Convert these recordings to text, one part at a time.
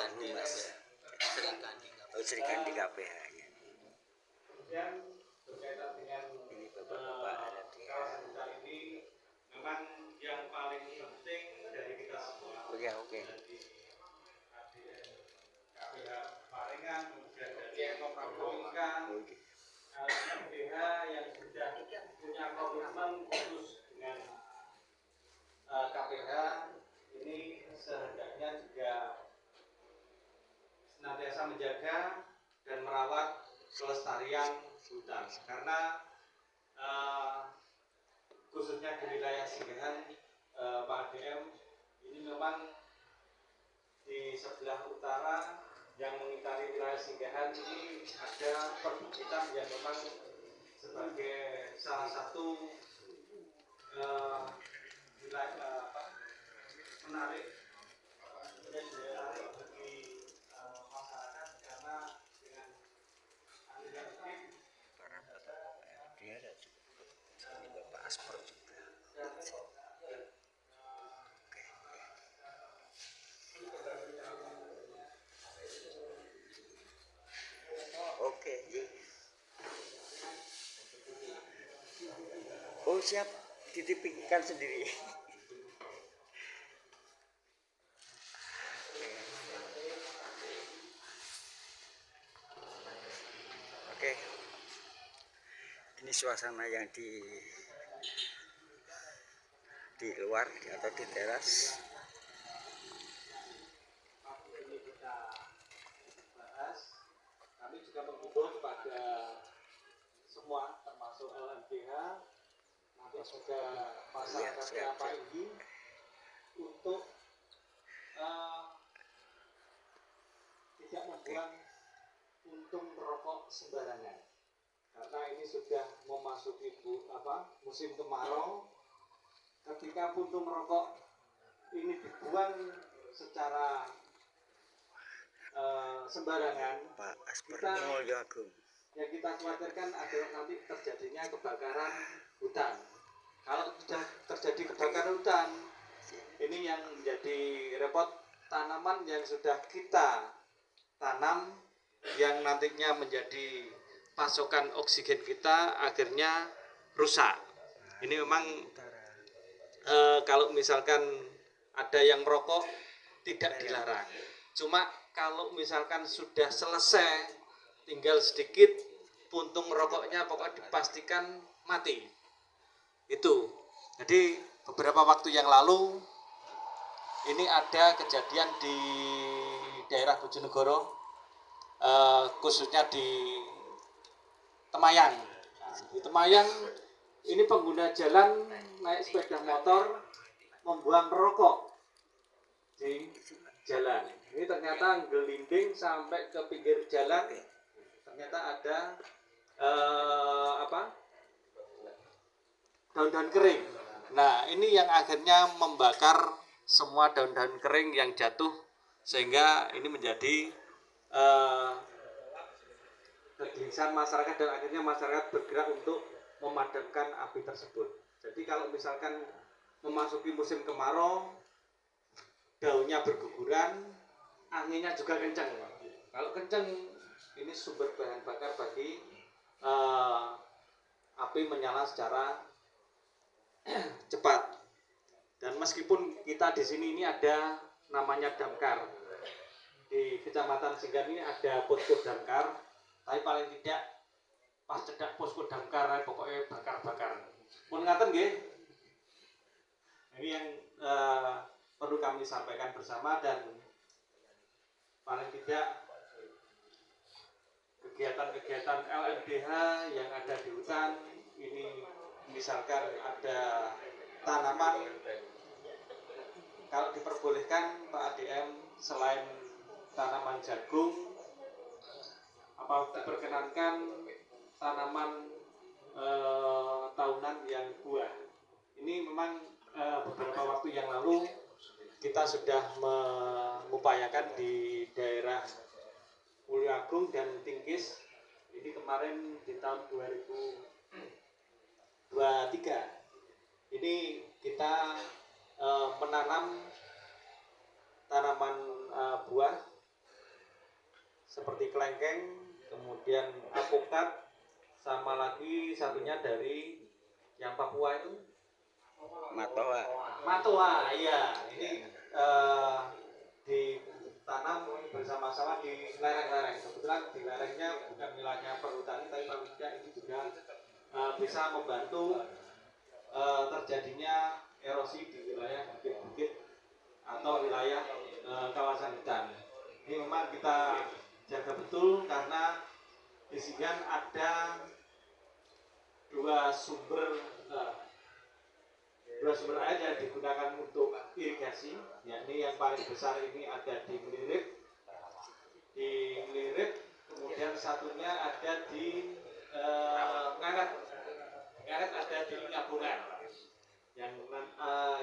Kandi Mas. Sri Kandi KPH-nya. Kemudian berkaitan dengan Ini bapak-bapak RT. kawasan hutan ini memang yang paling penting dari kita semua. Oke. Dari ADN KPH Parengan, kemudian dari Ekoprabowingka, LMDH yang sudah punya komitmen khusus dengan KPH ini sehendaknya juga senantiasa menjaga dan merawat kelestarian hutan, karena khususnya di wilayah Singgahan Pak ADM ini memang di sebelah utara yang mengitari wilayah Singgahan ini ada perbukitan yang memang sebagai salah satu wilayah menarik bagi masyarakat, karena dengan adanya ini Dia ada juga. Ini bapak Aspor juga. Oke. Oh siap, dititipkan sendiri. Oke. Ini suasana yang di luar atau di teras. ini kita bahas. Kami juga menghimbau kepada semua, termasuk LMDH, nanti juga masyarakat kelapa ini, untuk tidak membuang puntung rokok sembarangan, karena ini sudah memasuki musim kemarau. Ketika puntung rokok ini dibuang secara sembarangan, Pak Aspor Mulyo Agung. yang kita khawatirkan adalah nanti terjadinya kebakaran hutan. Kalau sudah terjadi kebakaran hutan, ini yang menjadi repot, tanaman yang sudah kita tanam yang nantinya menjadi pasokan oksigen kita akhirnya rusak. Ini memang kalau misalkan ada yang merokok tidak dilarang, cuma kalau misalkan sudah selesai tinggal sedikit puntung rokoknya, pokoknya dipastikan mati. Itu. Jadi beberapa waktu yang lalu ini ada kejadian di daerah Bojonegoro, khususnya di Temayang. Nah, di Temayang ini pengguna jalan naik sepeda motor membuang rokok di jalan. Ini ternyata gelinding sampai ke pinggir jalan. Ternyata ada daun-daun kering. Nah, ini yang akhirnya membakar semua daun-daun kering yang jatuh, sehingga ini menjadi kegelisahan masyarakat, dan akhirnya masyarakat bergerak untuk memadamkan api tersebut. Jadi kalau misalkan memasuki musim kemarau, daunnya berguguran, anginnya juga kencang. Kalau kencang, ini sumber bahan bakar bagi api menyala secara cepat. Dan meskipun kita di sini ini ada namanya damkar, di Kecamatan Singgahan ini ada posko damkar, tapi paling tidak pas cedak posko damkar pokoknya bakar-bakar. Pun ngaten nggih. Ini yang perlu kami sampaikan bersama, dan paling tidak kegiatan-kegiatan LMDH yang ada di hutan ini, misalkan ada tanaman, kalau diperbolehkan Pak ADM, selain tanaman jagung, apa diperkenankan tanaman tahunan yang buah. Ini memang beberapa waktu yang lalu kita sudah mengupayakan di daerah Mulyo Agung dan Tingkis. Ini kemarin di tahun 2023 ini kita menanam tanaman buah seperti kelengkeng, kemudian alpukat, sama lagi satunya dari yang Papua itu Matoa. Matoa. Iya, ini ditanam bersama-sama di lereng-lereng. Kebetulan di lerengnya bukan wilayahnya perhutani, tapi paling tidak ini juga bisa membantu terjadinya erosi di wilayah bukit-bukit atau wilayah kawasan hutan. Ini memang kita jaga betul karena di sini ada dua sumber air yang digunakan untuk irigasi, yakni yang paling besar ini ada di Ngelirip, kemudian satunya ada di Ngaret ada di Ngabungan, yang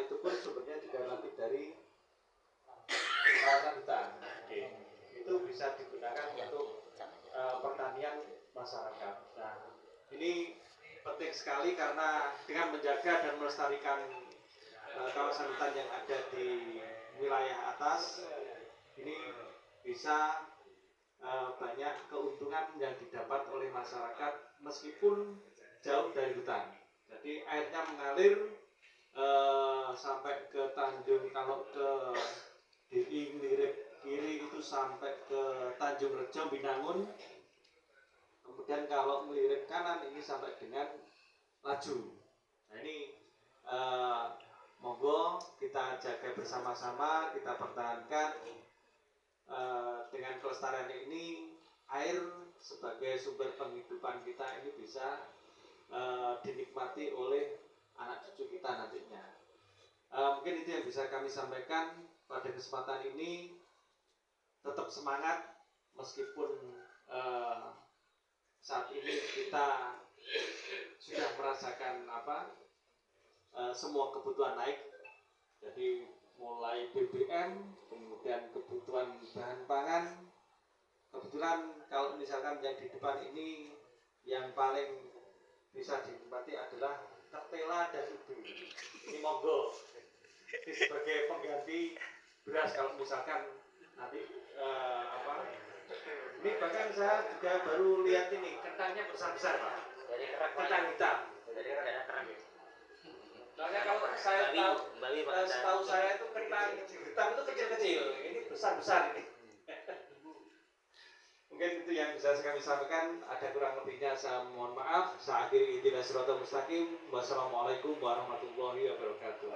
itu pun sumbernya juga nanti dari kawasan hutan. Itu bisa digunakan untuk pertanian masyarakat. Nah, ini penting sekali karena dengan menjaga dan melestarikan kawasan hutan yang ada di wilayah atas ini bisa banyak keuntungan yang didapat oleh masyarakat meskipun jauh dari hutan. Jadi airnya mengalir sampai ke Tanjung, kalau ke Ngelirip kiri itu sampai ke Tanjung Rejo Binangun. Kemudian kalau Ngelirip kanan ini sampai dengan Laju. Nah ini monggo kita jaga bersama-sama, kita pertahankan dengan kelestarian ini. Air sebagai sumber penghidupan kita ini bisa dinikmati oleh anak cucu kita nantinya. Mungkin itu yang bisa kami sampaikan pada kesempatan ini. Tetap semangat meskipun saat ini kita sudah merasakan semua kebutuhan naik. Jadi mulai BBM, kemudian kebutuhan bahan pangan. Kebetulan kalau misalkan yang di depan ini yang paling bisa dinikmati adalah ketela dan ubi. Ini monggo sebagai pengganti beras kalau misalkan nanti ini bahkan saya juga baru lihat ini kentangnya besar-besar Pak. Kentang hitam. Soalnya kalau saya setahu saya itu kentang hitam itu kecil-kecil, ini besar-besar ini. Mungkin itu yang bisa kami sampaikan. Ada kurang lebihnya saya mohon maaf. Saya akhiri ihdinas siratal mustaqim. Wassalamualaikum warahmatullahi wabarakatuh.